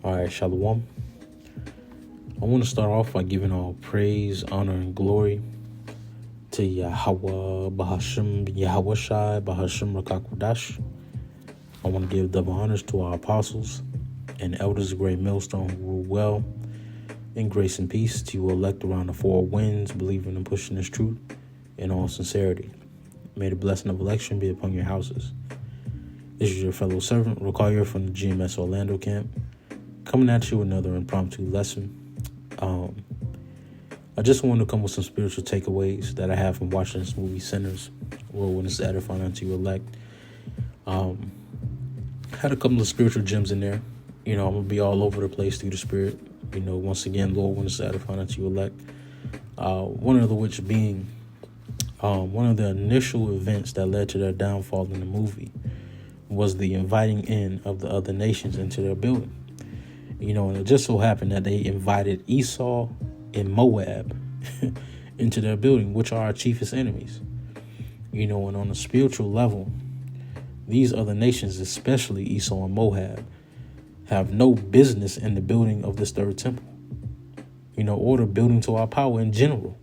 All right, Shalom. I want to start off by giving all praise, honor, and glory to Yahweh, Bahashim, Yahweh Shai, Bahashim Rakakudash. I want to give double honors to our apostles and elders of Great Millstone who rule well in grace and peace, to you elect around the four winds, believing and pushing this truth in all sincerity. May the blessing of election be upon your houses. This is your fellow servant, Rakayer from the GMS Orlando camp, coming at you with another impromptu lesson. I just want to come with some spiritual takeaways that I have from watching this movie, Sinners, Lord, when it's edifying unto you elect. Had a couple of spiritual gems in there. I'm going to be all over the place through the Spirit. Once again, Lord, when it's edifying unto you elect. One of the which being one of the initial events that led to their downfall in the movie was the inviting in of the other nations into their building. And it just so happened that they invited Esau and Moab into their building, which are our chiefest enemies. And on a spiritual level, these other nations, especially Esau and Moab, have no business in the building of this third temple, or the building to our power in general.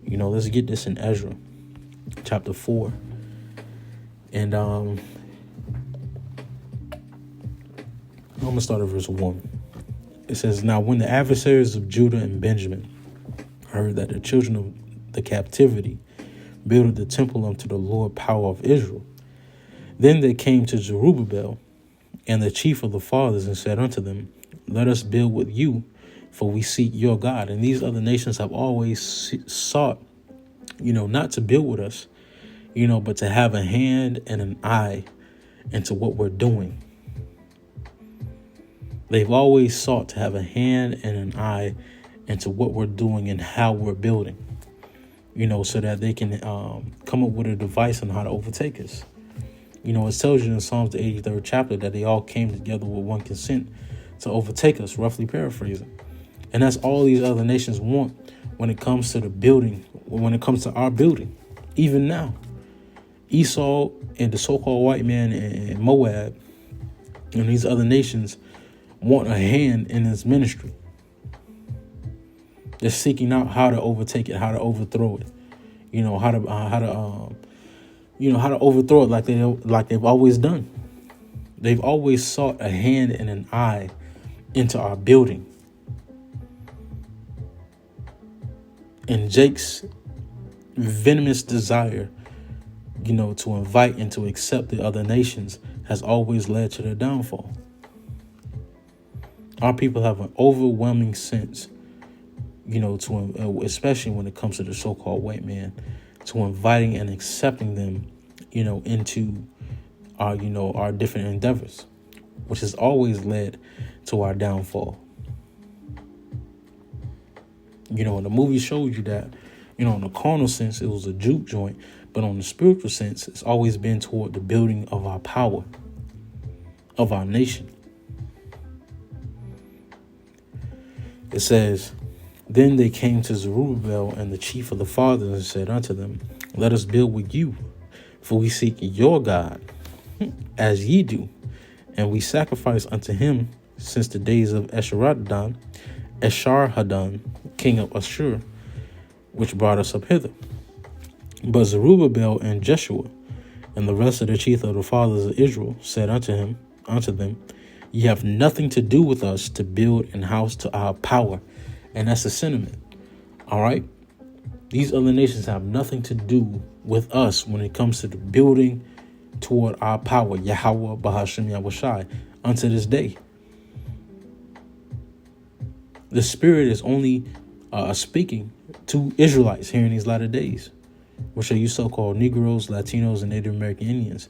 Let's get this in Ezra chapter 4. And I'm going to start at verse 1. It says, "Now when the adversaries of Judah and Benjamin heard that the children of the captivity builded the temple unto the Lord power of Israel, then they came to Zerubbabel and the chief of the fathers and said unto them, Let us build with you, for we seek your God." And these other nations have always sought, not to build with us, but to have a hand and an eye into what we're doing. They've always sought to have a hand and an eye into what we're doing and how we're building, so that they can come up with a device on how to overtake us. It tells you in Psalms the 83rd chapter that they all came together with one consent to overtake us, roughly paraphrasing. And that's all these other nations want when it comes to the building, when it comes to our building. Even now, Esau and the so-called white man and Moab and these other nations want a hand in this ministry. They're seeking out how to overtake it, how to overthrow it, how to overthrow it like they've always done. They've always sought a hand and an eye into our building. And Jake's venomous desire, to invite and to accept the other nations has always led to their downfall. Our people have an overwhelming sense, especially when it comes to the so-called white man, to inviting and accepting them, into our different endeavors, which has always led to our downfall. And the movie showed you that, in the carnal sense, it was a juke joint, but on the spiritual sense, it's always been toward the building of our power, of our nation. It says, "Then they came to Zerubbabel and the chief of the fathers and said unto them, Let us build with you, for we seek your God, as ye do, and we sacrifice unto him since the days of Esarhaddon, king of Ashur, which brought us up hither. But Zerubbabel and Jeshua and the rest of the chief of the fathers of Israel said unto them, Ye have nothing to do with us to build an house to our power." And that's the sentiment. All right. These other nations have nothing to do with us when it comes to the building toward our power, Yahweh, Bahashim, Yahweh Shai, unto this day. The Spirit is only speaking to Israelites here in these latter days, which are you so-called Negroes, Latinos, and Native American Indians,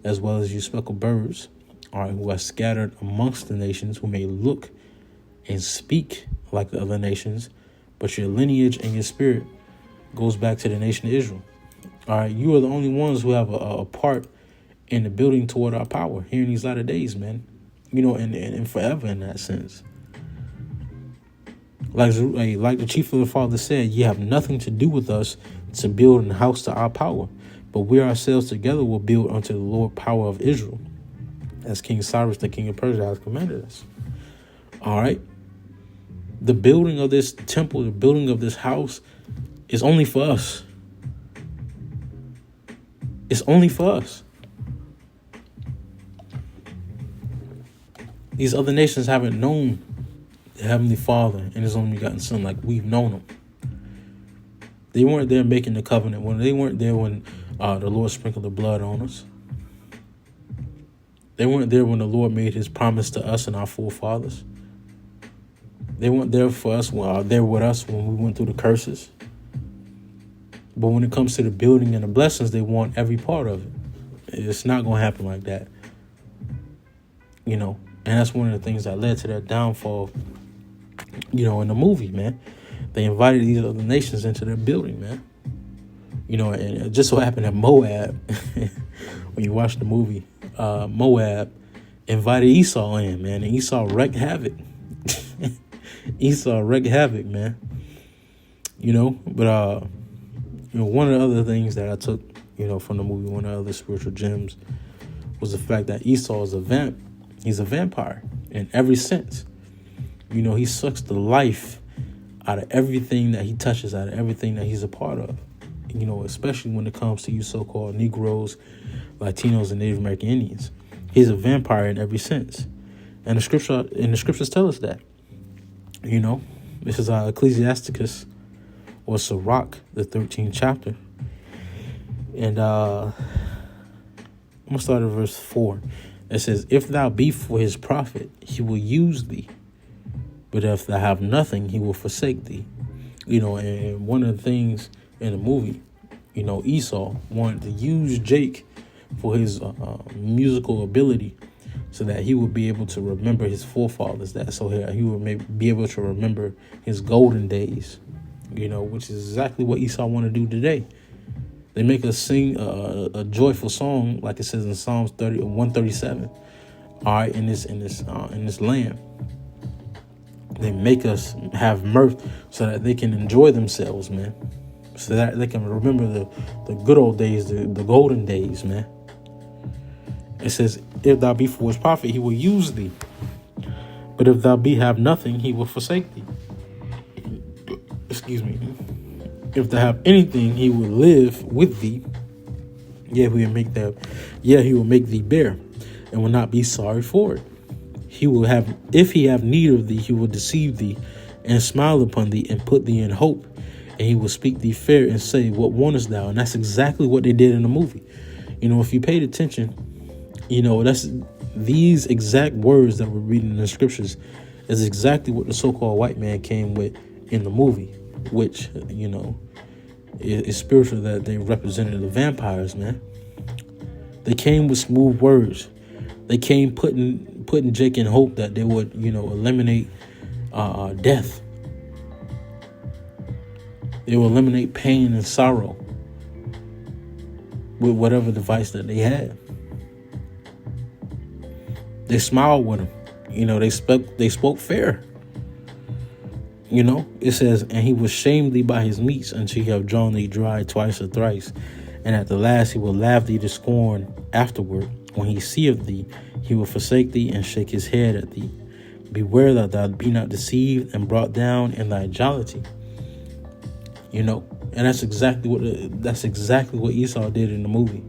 as well as you speckled birds, all right, who are scattered amongst the nations, who may look and speak like the other nations, but your lineage and your spirit goes back to the nation of Israel. All right, you are the only ones who have a part in the building toward our power here in these latter days, man. And forever in that sense. Like the chief of the father said, "You have nothing to do with us to build an house to our power, but we ourselves together will build unto the Lord power of Israel, as King Cyrus, the king of Persia, has commanded us." All right. The building of this temple, the building of this house is only for us. It's only for us. These other nations haven't known the Heavenly Father and His only begotten Son like we've known Him. They weren't there making the covenant. They weren't there when the Lord sprinkled the blood on us. They weren't there when the Lord made His promise to us and our forefathers. They weren't there for us. There with us when we went through the curses. But when it comes to the building and the blessings, they want every part of it. It's not going to happen like that. And that's one of the things that led to that downfall, in the movie, man. They invited these other nations into their building, man. And it just so happened that Moab, when you watch the movie, Moab invited Esau in, man. And Esau wreaked havoc. Esau wreaked havoc, man. But one of the other things that I took, from the movie, one of the other spiritual gems, was the fact that Esau is he's a vampire in every sense. He sucks the life out of everything that he touches, out of everything that he's a part of. Especially when it comes to you so-called Negroes, Latinos, and Native American Indians. He's a vampire in every sense. And the scriptures tell us that. This is Ecclesiasticus, or Sirach, the 13th chapter. And I'm going to start at verse 4. It says, "If thou be for his profit, he will use thee. But if thou have nothing, he will forsake thee." And one of the things in the movie, Esau wanted to use Jake for his musical ability, so that he would be able to remember his forefathers, he would be able to remember his golden days, which is exactly what Esau want to do today. They make us sing a joyful song, like it says in Psalms 137. All right, in this land, they make us have mirth so that they can enjoy themselves, man. So that they can remember the good old days, the golden days, man. It says, "If thou be for his profit, he will use thee. But if thou have nothing, he will forsake thee." Excuse me. "If thou have anything, he will live with thee. He will make thee bear, and will not be sorry for it. If he have need of thee, he will deceive thee, and smile upon thee, and put thee in hope. And he will speak thee fair, and say, What wantest thou?" And that's exactly what they did in the movie. If you paid attention, that's these exact words that we're reading in the scriptures is exactly what the so-called white man came with in the movie, which, is spiritual, that they represented the vampires, man. They came with smooth words. They came putting Jake in hope that they would, eliminate death. They will eliminate pain and sorrow with whatever device that they had. They smiled with him. They spoke fair. It says, "And he will shame thee by his meats until he have drawn thee dry twice or thrice. And at the last he will laugh thee to scorn afterward. When he seeth thee, he will forsake thee and shake his head at thee. Beware that thou be not deceived and brought down in thy jollity." And that's exactly what Esau did in the movie.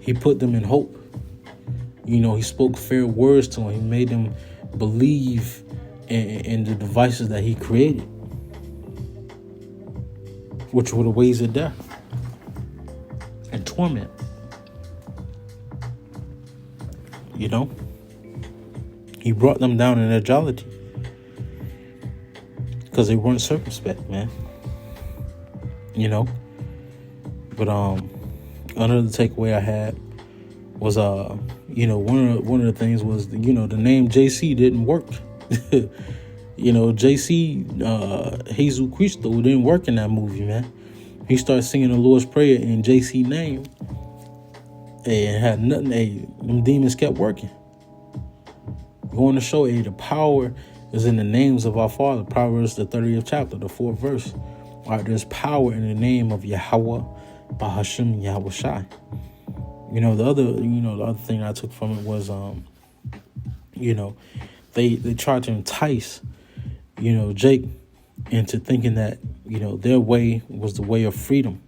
He put them in hope. He spoke fair words to them. He made them believe in the devices that he created, which were the ways of death and torment. He brought them down in their jollity because they weren't circumspect, man. But another takeaway I had was one of the things was the name JC didn't work. JC Jesus Cristo didn't work in that movie, man. He started singing the Lord's Prayer in JC name and had nothing. Them demons kept working. Going to show the power is in the names of our Father. Proverbs the 30th chapter, the 4th verse. All right, there's power in the name of Yahweh, Bahashim, Yahweh Shai. The other thing I took from it was You know, they tried to entice, Jake into thinking that, their way was the way of freedom,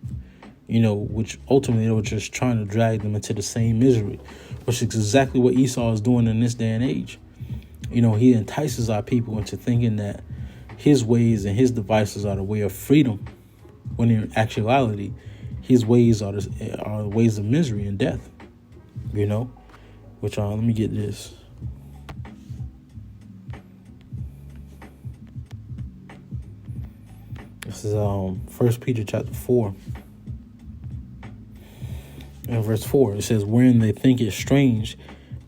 which ultimately they were just trying to drag them into the same misery, which is exactly what Esau is doing in this day and age. He entices our people into thinking that his ways and his devices are the way of freedom, when in actuality, his ways are the ways of misery and death. Which let me get this. This is 1 Peter chapter 4 and verse 4. It says, "Wherein they think it strange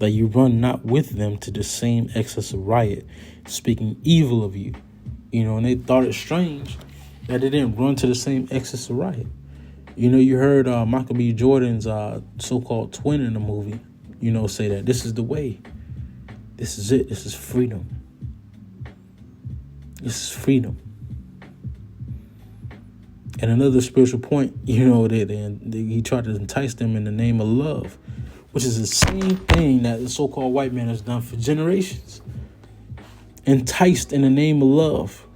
that you run not with them to the same excess of riot, speaking evil of you." And they thought it strange that they didn't run to the same excess of riot. You heard Michael B. Jordan's so-called twin in the movie, say that this is the way. This is it. This is freedom. This is freedom. And another spiritual point, he tried to entice them in the name of love, which is the same thing that the so-called white man has done for generations. Enticed in the name of love.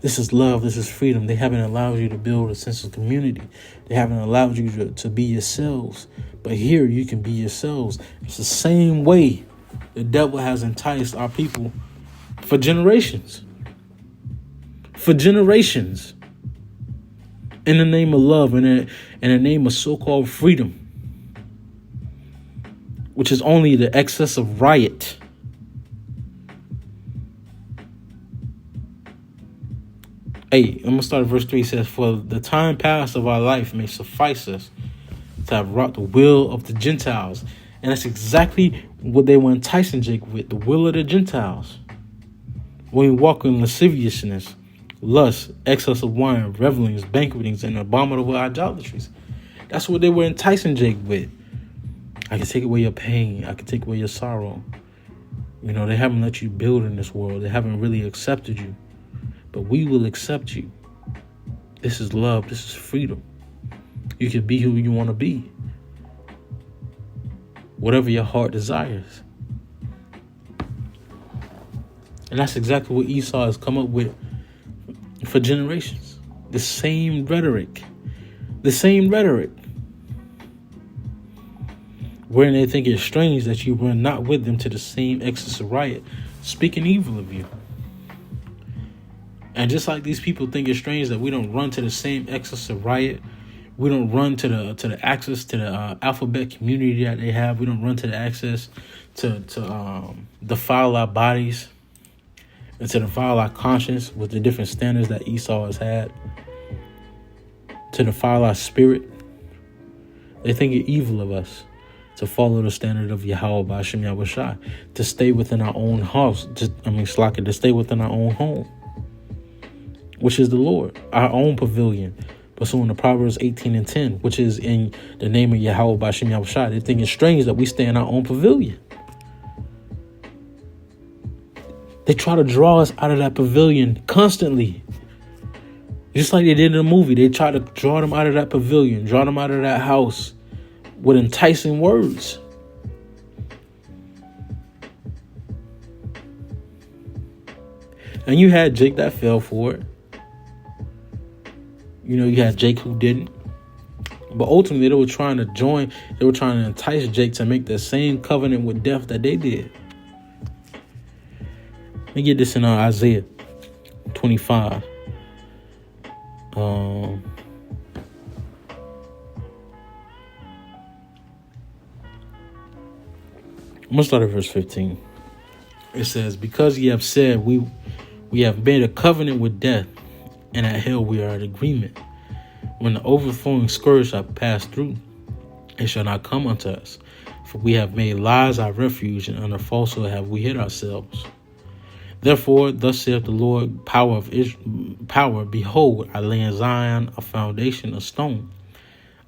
This is love. This is freedom. They haven't allowed you to build a sense of community. They haven't allowed you to be yourselves. But here you can be yourselves. It's the same way the devil has enticed our people for generations. For generations. In the name of love and in the name of so-called freedom, which is only the excess of riot. Hey, I'm going to start at verse 3. It says, "For the time past of our life may suffice us to have wrought the will of the Gentiles." And that's exactly what they were enticing Jake with, the will of the Gentiles. When we walk in lasciviousness, lust, excess of wine, revelings, banquetings, and abominable idolatries. That's what they were enticing Jake with. I can take away your pain. I can take away your sorrow. They haven't let you build in this world. They haven't really accepted you. But we will accept you. This is love. This is freedom. You can be who you want to be. Whatever your heart desires. And that's exactly what Esau has come up with for generations. The same rhetoric. Wherein they think it's strange that you run not with them to the same excess of riot, speaking evil of you. And just like these people think it's strange that we don't run to the same excess of riot, we don't run to the access to the alphabet community that they have. We don't run to the access to defile our bodies and to defile our conscience with the different standards that Esau has had, to defile our spirit. They think it evil of us to follow the standard of Yahweh B'Hashem Yahushua, to stay within our own house, to stay within our own home, which is the Lord, our own pavilion. Pursuing the Proverbs 18:10, which is in the name of Yahweh B'Hashem Yahushua. They think it's strange that we stay in our own pavilion. They try to draw us out of that pavilion constantly. Just like they did in the movie. They try to draw them out of that pavilion, draw them out of that house with enticing words. And you had Jake that fell for it. You had Jake who didn't. But ultimately, they were trying to entice Jake to make the same covenant with death that they did. Let me get this in Isaiah 25. I'm going to start at verse 15. It says, "Because ye have said, we have made a covenant with death, and at hell we are at agreement. When the overflowing scourge shall pass through, it shall not come unto us. For we have made lies our refuge, and under falsehood have we hid ourselves. Therefore, thus saith the Lord, power of power, behold, I lay in Zion a foundation, a stone,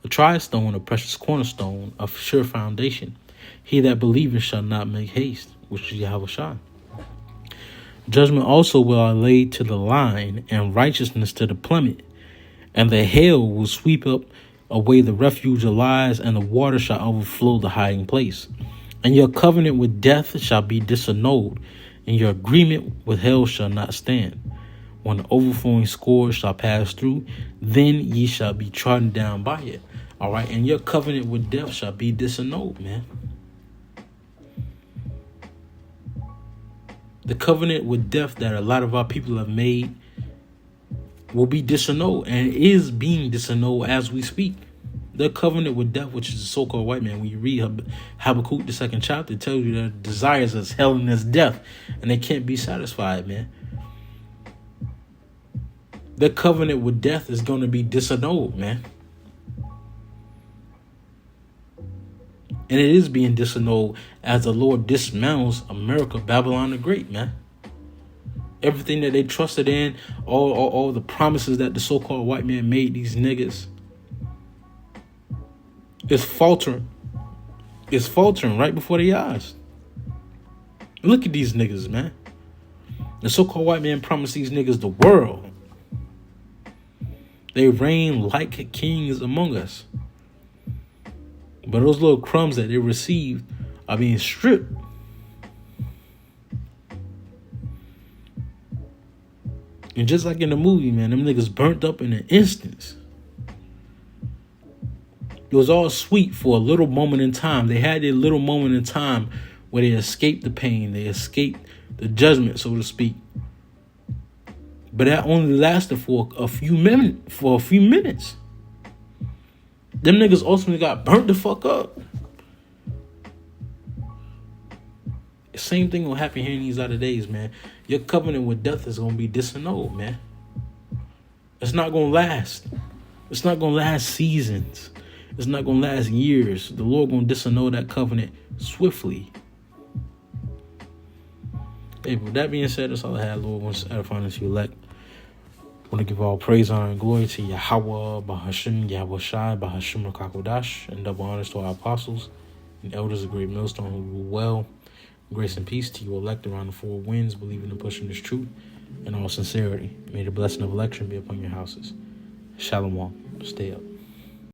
a tried stone, a precious cornerstone, a sure foundation. He that believeth shall not make haste," which is Yahushua. "Judgment also will I lay to the line, and righteousness to the plummet. And the hail will sweep up away the refuge of lies, and the water shall overflow the hiding place. And your covenant with death shall be disannulled, and your agreement with hell shall not stand. When the overflowing scourge shall pass through, then ye shall be trodden down by it. All right, and your covenant with death shall be disannulled, man. The covenant with death that a lot of our people have made will be disannulled, and is being disannulled as we speak. The covenant with death, which is the so-called white man, when you read Habakkuk, the 2nd chapter, it tells you that desires as hell and as death, and they can't be satisfied, man. The covenant with death is going to be disannulled, man. And it is being disannulled as the Lord dismantles America, Babylon the Great, man. Everything that they trusted in, all the promises that the so-called white man made these niggas, is faltering. It's faltering right before their eyes. Look at these niggas, man. The so-called white man promised these niggas the world. They reign like kings among us. But those little crumbs that they received are being stripped. And just like in the movie, man, them niggas burnt up in an instant. It was all sweet for a little moment in time. They had their little moment in time where they escaped the pain. They escaped the judgment, so to speak. But that only lasted for a few minutes. Them niggas ultimately got burnt the fuck up. The same thing will happen here in these other days, man. Your covenant with death is going to be disannulled, man. It's not going to last. It's not going to last seasons. It's not going to last years. The Lord going to disannul that covenant swiftly. Hey, with that being said, that's all I had. Lord wants to edify us, you elect. I want to give all praise, honor, and glory to Yahweh, Bahashim, Yahweh Shai, Bahashim Rakakodash, and double honors to our apostles and elders of Great Millstone who rule well. Grace and peace to you elect around the four winds, believing and pushing this truth in all sincerity. May the blessing of election be upon your houses. Shalom. Stay up.